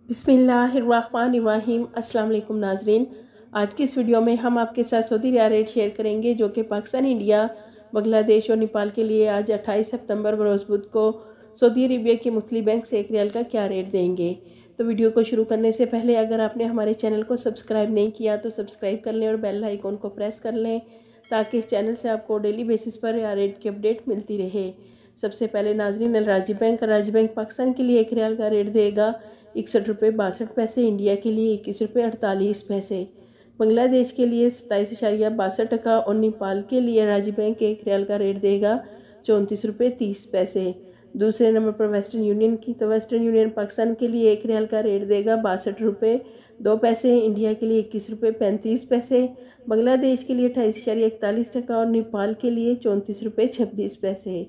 बिस्मिल्लाहिर्रहमानिर्रहीम। अस्सलाम वालेकुम नाजरीन, आज की इस वीडियो में हम आपके साथ सऊदी रियाल रेट शेयर करेंगे जो कि पाकिस्तान, इंडिया, बांग्लादेश और नेपाल के लिए आज 28 सितंबर बरोज़ बुध को सऊदी अरेबिया के मुख्तलिफ बैंक से 1 रियाल का क्या रेट देंगे। तो वीडियो को शुरू करने से पहले अगर आपने हमारे चैनल को सब्सक्राइब नहीं किया तो सब्सक्राइब कर लें और बेल आइकन को प्रेस कर लें ताकि इस चैनल से आपको डेली बेसिस पर रियाल रेट की अपडेट मिलती रहे। सबसे पहले नाजरीन, राज्य बैंक पाकिस्तान के लिए 1 रियाल का रेट देगा 61 रुपये 62 पैसे, इंडिया के लिए 21 रुपये 48 पैसे, बांग्लादेश के लिए 27.62 और नेपाल के लिए राज्य बैंक 1 रियाल का रेट देगा 34 रुपये 30 पैसे। दूसरे नंबर पर वेस्टर्न यूनियन की, तो वेस्टर्न यूनियन पाकिस्तान के लिए 1 रियाल का रेट देगा 62 रुपये 2 पैसे, इंडिया के लिए 21 रुपये 35 पैसे, बांग्लादेश के लिए 28.41 और नेपाल के लिए 34 रुपये 26 पैसे।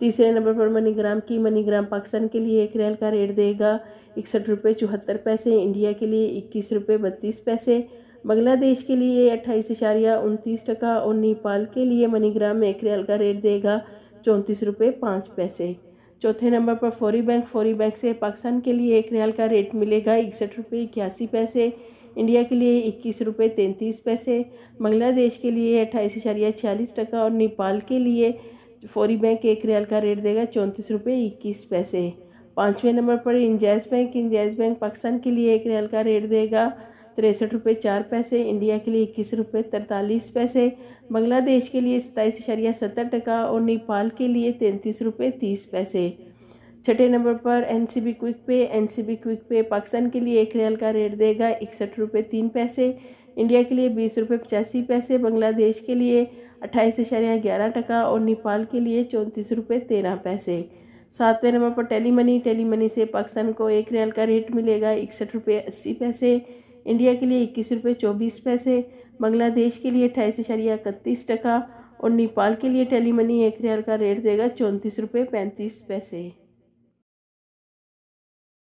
तीसरे नंबर पर मनीग्राम की, मनीग्राम पाकिस्तान के लिए 1 रियाल का रेट देगा 61 रुपये 74 पैसे, इंडिया के लिए 21 रुपये 32 पैसे, बांग्लादेश के लिए 28.29 और नेपाल के लिए मनीग्राम में 1 रियाल का रेट देगा 34 रुपये 5 पैसे। चौथे नंबर पर फौरी बैंक से पाकिस्तान के लिए 1 रियाल का रेट मिलेगा 61 रुपये 81 पैसे, इंडिया के लिए 21 रुपये 33 पैसे, बांग्लादेश के लिए 28.46 और नेपाल के लिए फौरी बैंक 1 रियाल का रेट देगा 34 रुपये 21 पैसे। पाँचवें नंबर पर इंजाज बैंक पाकिस्तान के लिए 1 रियाल का रेट देगा 63 रुपये 4 पैसे, इंडिया के लिए 21 रुपये 43 पैसे, बांग्लादेश के लिए 27.70 और नेपाल के लिए 33 रुपये 30 पैसे। छठे नंबर पर एनसीबी क्विक पे पाकिस्तान के लिए 1 रियाल का रेट देगा 61 रुपये 3 पैसे, इंडिया के लिए 20 रुपये 85 पैसे, बांग्लादेश के लिए 28.11 और नेपाल के लिए 34 रुपये 13 पैसे। सातवें नंबर पर टेली मनी से पाकिस्तान को 1 रियाल का रेट मिलेगा 61 रुपये 80 पैसे, इंडिया के लिए 21 रुपये 24 पैसे, बांग्लादेश के लिए 28.31 और नेपाल के लिए टेली मनी 1 रियाल का रेट देगा 34 रुपये 35 पैसे।